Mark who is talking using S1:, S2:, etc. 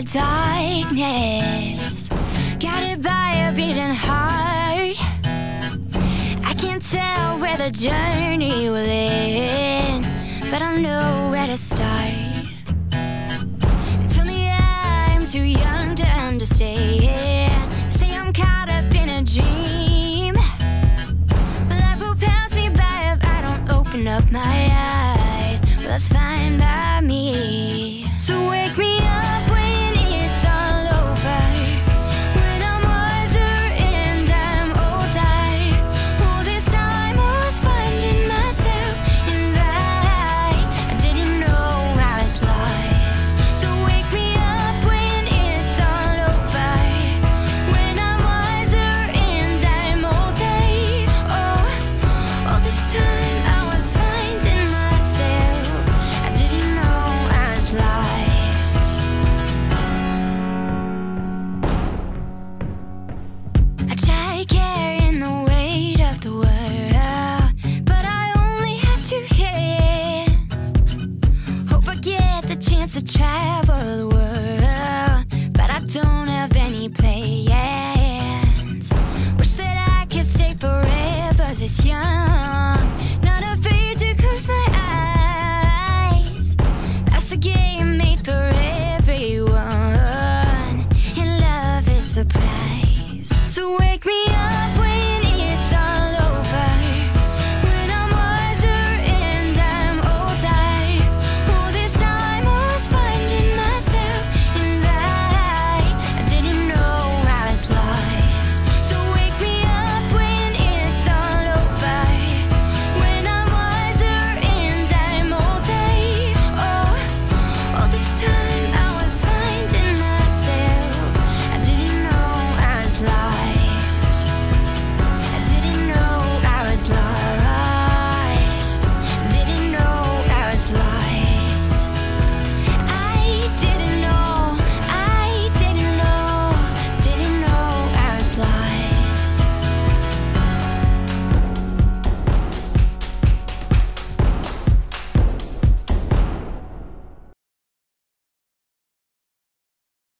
S1: the darkness, guided by a beating heart. I can't tell where the journey will end, but I know where to start. They tell me I'm too young to understand. They say I'm caught up in a dream. Life will pass me by if I don't open up my eyes. Well, that's fine by me. So wake me up when it's all over, when I'm wiser and I'm older. All this time I was finding myself, and I didn't know I was lost. So wake me up when it's all over, when I'm wiser and I'm older. Oh, all this time I was finding myself, I didn't know I was lost. I try carrying the weight of the world, but I only have 2 hands. Hope I get the chance to travel the world, but I don't have any plans. Wish that I could stay forever this young, not afraid to close my eyes. That's a game made for everyone, and love is the prize. So wake me